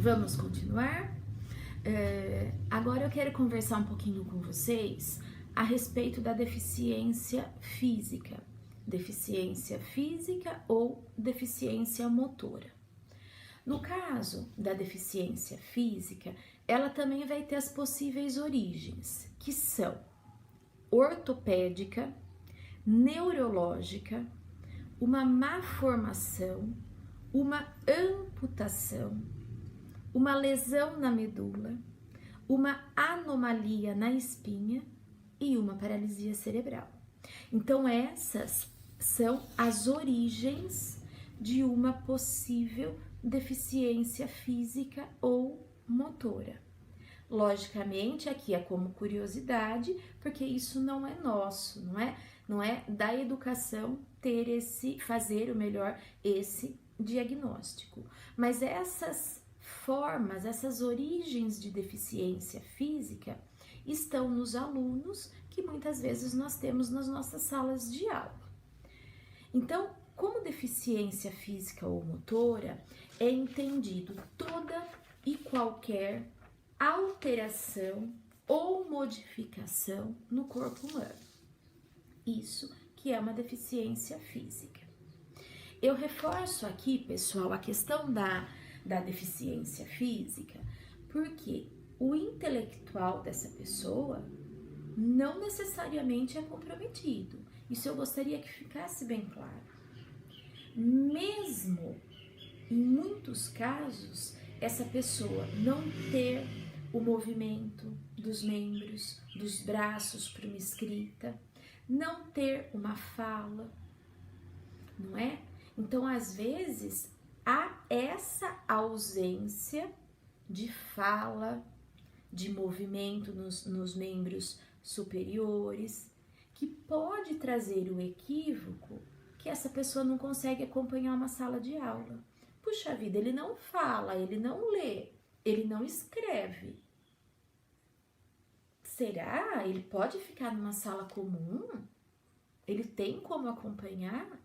Vamos continuar? Agora eu quero conversar um pouquinho com vocês a respeito da deficiência física ou deficiência motora. No caso da deficiência física, ela também vai ter as possíveis origens, que são ortopédica, neurológica, uma má formação, uma amputação, uma lesão na medula, uma anomalia na espinha e uma paralisia cerebral. Então essas são as origens de uma possível deficiência física ou motora. Logicamente, aqui é como curiosidade, porque isso não é nosso, não é da educação fazer o melhor esse diagnóstico. Mas essas formas, essas origens de deficiência física estão nos alunos que muitas vezes nós temos nas nossas salas de aula. Então, como deficiência física ou motora, é entendido toda e qualquer alteração ou modificação no corpo humano. Isso que é uma deficiência física. Eu reforço aqui, pessoal, a questão da deficiência física, porque o intelectual dessa pessoa não necessariamente é comprometido. Isso eu gostaria que ficasse bem claro. Mesmo em muitos casos, essa pessoa não ter o movimento dos membros, dos braços para uma escrita, não ter uma fala, não é? Então, às vezes, há essa ausência de fala, de movimento nos membros superiores, que pode trazer o equívoco que essa pessoa não consegue acompanhar uma sala de aula. Puxa vida, ele não fala, ele não lê, ele não escreve. Será? Ele pode ficar numa sala comum? Ele tem como acompanhar?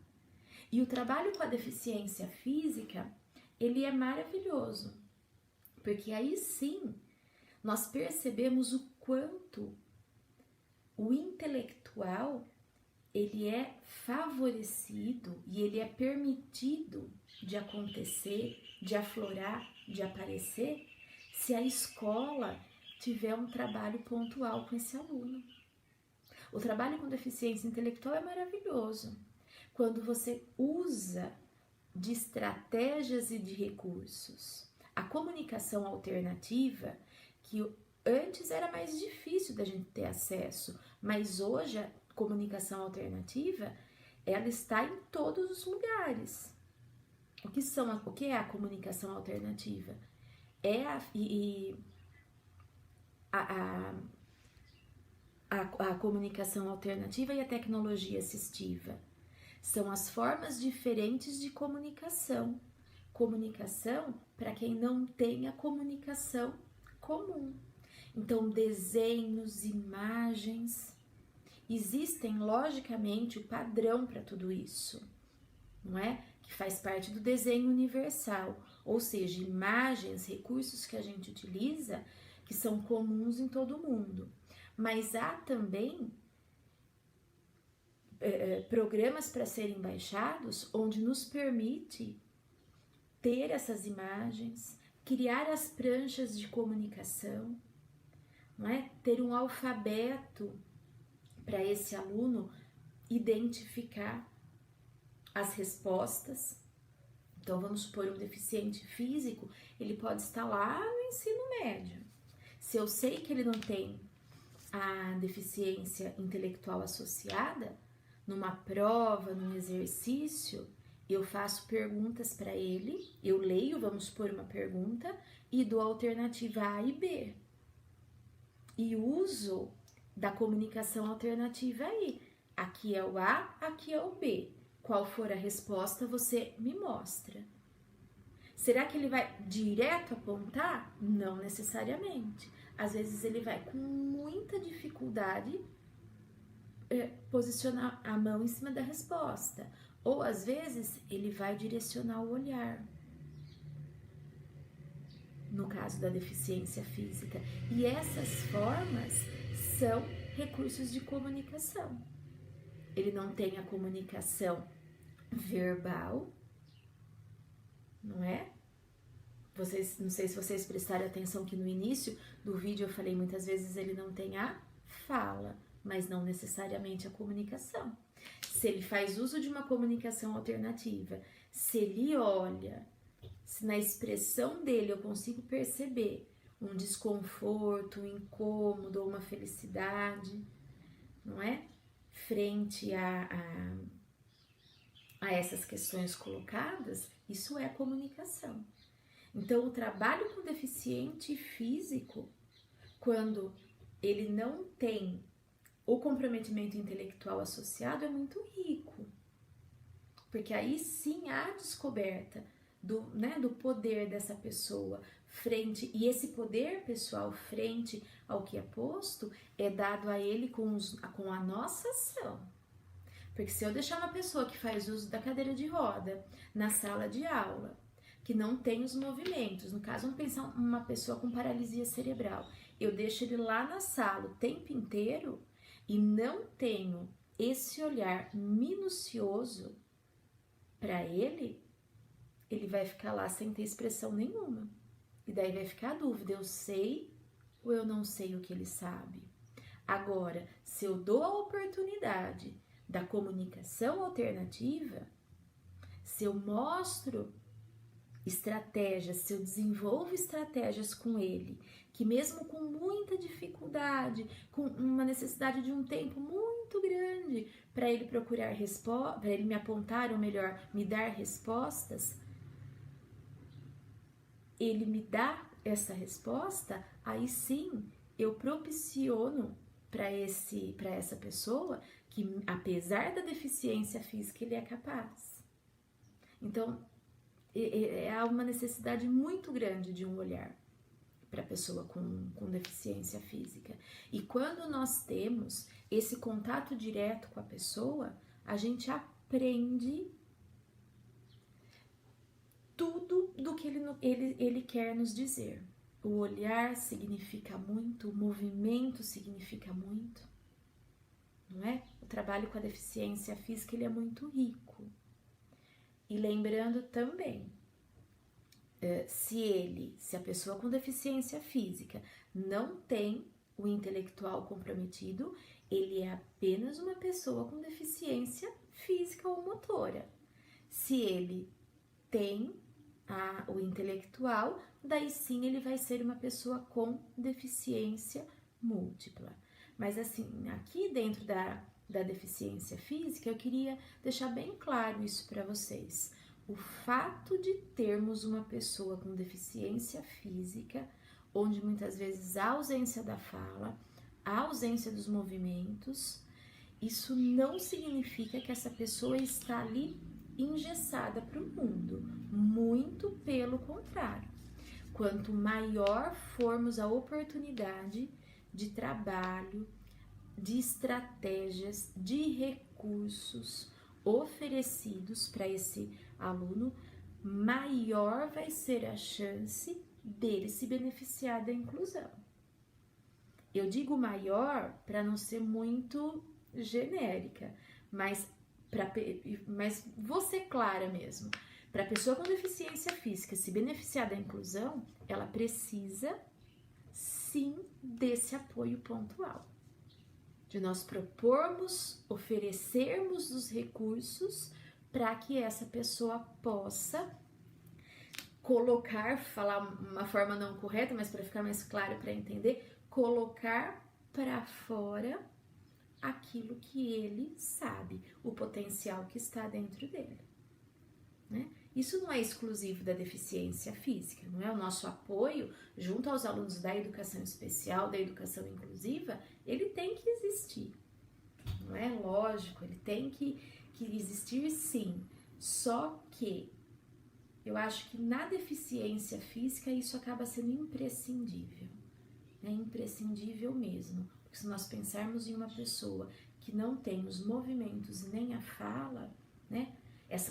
E o trabalho com a deficiência física, ele é maravilhoso, porque aí sim nós percebemos o quanto o intelectual ele é favorecido e ele é permitido de acontecer, de aflorar, de aparecer, se a escola tiver um trabalho pontual com esse aluno. O trabalho com deficiência intelectual é maravilhoso quando você usa de estratégias e de recursos. A comunicação alternativa, que antes era mais difícil da gente ter acesso, mas hoje a comunicação alternativa, ela está em todos os lugares. O que é a comunicação alternativa? É a comunicação alternativa e a tecnologia assistiva. São as formas diferentes de comunicação. Comunicação para quem não tem a comunicação comum. Então, desenhos, imagens, existem logicamente o padrão para tudo isso, não é? Que faz parte do desenho universal, ou seja, imagens, recursos que a gente utiliza que são comuns em todo mundo. Mas há também programas para serem baixados onde nos permite ter essas imagens, criar as pranchas de comunicação, não é? Ter um alfabeto para esse aluno identificar as respostas. Então, vamos supor, um deficiente físico, ele pode estar lá no ensino médio. Se eu sei que ele não tem a deficiência intelectual associada, numa prova, num exercício, eu faço perguntas para ele, eu leio, vamos supor, uma pergunta e dou a alternativa A e B. E uso da comunicação alternativa aí. Aqui é o A, aqui é o B. Qual for a resposta, você me mostra. Será que ele vai direto apontar? Não necessariamente. Às vezes ele vai com muita dificuldade posicionar a mão em cima da resposta. Ou às vezes ele vai direcionar o olhar. caso da deficiência física. E essas formas são recursos de comunicação. Ele não tem a comunicação verbal, não é? Vocês, não sei se vocês prestaram atenção que no início do vídeo eu falei muitas vezes ele não tem a fala, mas não necessariamente a comunicação. Se ele faz uso de uma comunicação alternativa, se ele olha, se na expressão dele eu consigo perceber um desconforto, um incômodo ou uma felicidade, não é? Frente a essas questões colocadas, isso é comunicação. Então, o trabalho com deficiente físico, quando ele não tem o comprometimento intelectual associado, é muito rico. Porque aí sim há descoberta do poder dessa pessoa frente, e esse poder pessoal frente ao que é posto é dado a ele com a nossa ação. Porque se eu deixar uma pessoa que faz uso da cadeira de roda na sala de aula, que não tem os movimentos, no caso, vamos pensar uma pessoa com paralisia cerebral, eu deixo ele lá na sala o tempo inteiro e não tenho esse olhar minucioso para ele, ele vai ficar lá sem ter expressão nenhuma. E daí vai ficar a dúvida, eu sei ou eu não sei o que ele sabe? Agora, se eu dou a oportunidade da comunicação alternativa, se eu mostro estratégias, se eu desenvolvo estratégias com ele, que mesmo com muita dificuldade, com uma necessidade de um tempo muito grande para ele procurar resposta, para ele me apontar, ou melhor, me dar respostas, ele me dá essa resposta, aí sim eu propiciono para essa pessoa que, apesar da deficiência física, ele é capaz. Então, há uma necessidade muito grande de um olhar para a pessoa com deficiência física. E quando nós temos esse contato direto com a pessoa, a gente aprende tudo do que ele quer nos dizer. O olhar significa muito, o movimento significa muito, não é? O trabalho com a deficiência física, ele é muito rico. E lembrando também, se a pessoa com deficiência física não tem o intelectual comprometido, ele é apenas uma pessoa com deficiência física ou motora. Se ele tem o intelectual, daí sim ele vai ser uma pessoa com deficiência múltipla. Mas assim, aqui dentro da deficiência física, eu queria deixar bem claro isso para vocês. O fato de termos uma pessoa com deficiência física, onde muitas vezes há ausência da fala, há ausência dos movimentos, isso não significa que essa pessoa está ali engessada para o mundo. Muito pelo contrário. Quanto maior formos a oportunidade de trabalho, de estratégias, de recursos oferecidos para esse aluno, maior vai ser a chance dele se beneficiar da inclusão. Eu digo maior para não ser muito genérica, mas vou ser clara mesmo. Para a pessoa com deficiência física se beneficiar da inclusão, ela precisa sim desse apoio pontual. De nós propormos, oferecermos os recursos para que essa pessoa possa falar uma forma não correta, mas para ficar mais claro, para entender, colocar para fora aquilo que ele sabe, o potencial que está dentro dele, né? Isso não é exclusivo da deficiência física, não é? O nosso apoio junto aos alunos da educação especial, da educação inclusiva, ele tem que existir, não é? Lógico, ele tem que existir sim, só que eu acho que na deficiência física isso acaba sendo imprescindível, é imprescindível mesmo, porque se nós pensarmos em uma pessoa que não tem os movimentos e nem a fala, né?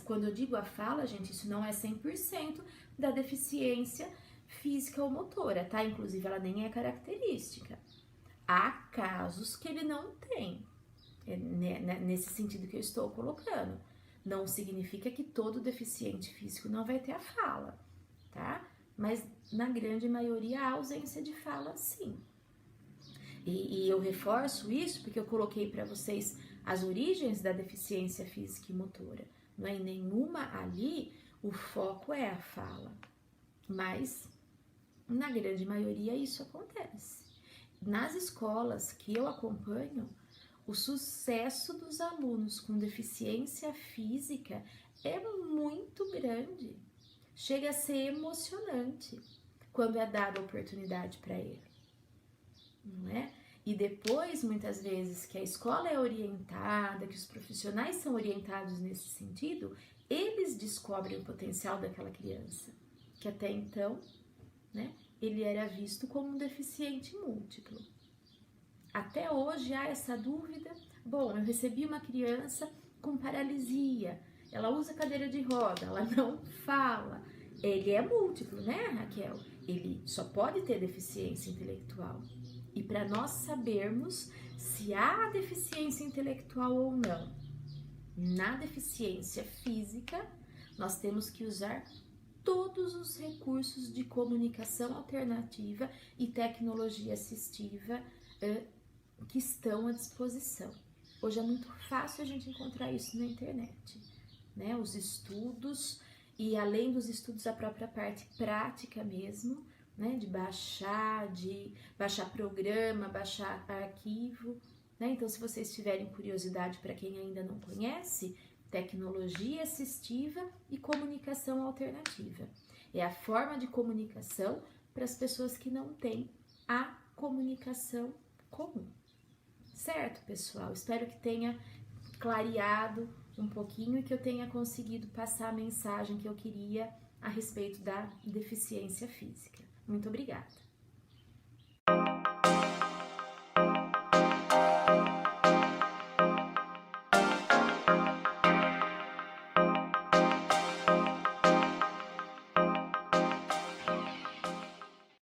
Quando eu digo a fala, gente, isso não é 100% da deficiência física ou motora, tá? Inclusive, ela nem é característica. Há casos que ele não tem, nesse sentido que eu estou colocando. Não significa que todo deficiente físico não vai ter a fala, tá? Mas na grande maioria há ausência de fala, sim. E eu reforço isso porque eu coloquei para vocês as origens da deficiência física e motora. Não é em nenhuma ali o foco é a fala, mas na grande maioria isso acontece. Nas escolas que eu acompanho, o sucesso dos alunos com deficiência física é muito grande. Chega a ser emocionante quando é dada a oportunidade para ele, não é? E depois, muitas vezes, que a escola é orientada, que os profissionais são orientados nesse sentido, eles descobrem o potencial daquela criança, que até então, né, ele era visto como um deficiente múltiplo. Até hoje há essa dúvida. Bom, eu recebi uma criança com paralisia, ela usa cadeira de roda, ela não fala. Ele é múltiplo, né, Raquel? Ele só pode ter deficiência intelectual. E para nós sabermos se há deficiência intelectual ou não, na deficiência física, nós temos que usar todos os recursos de comunicação alternativa e tecnologia assistiva que estão à disposição. Hoje é muito fácil a gente encontrar isso na internet, né? Os estudos e além dos estudos a própria parte prática mesmo, né? De baixar programa, baixar arquivo, né? Então, se vocês tiverem curiosidade, para quem ainda não conhece, tecnologia assistiva e comunicação alternativa. É a forma de comunicação para as pessoas que não têm a comunicação comum. Certo, pessoal? Espero que tenha clareado um pouquinho e que eu tenha conseguido passar a mensagem que eu queria a respeito da deficiência física. Muito obrigada!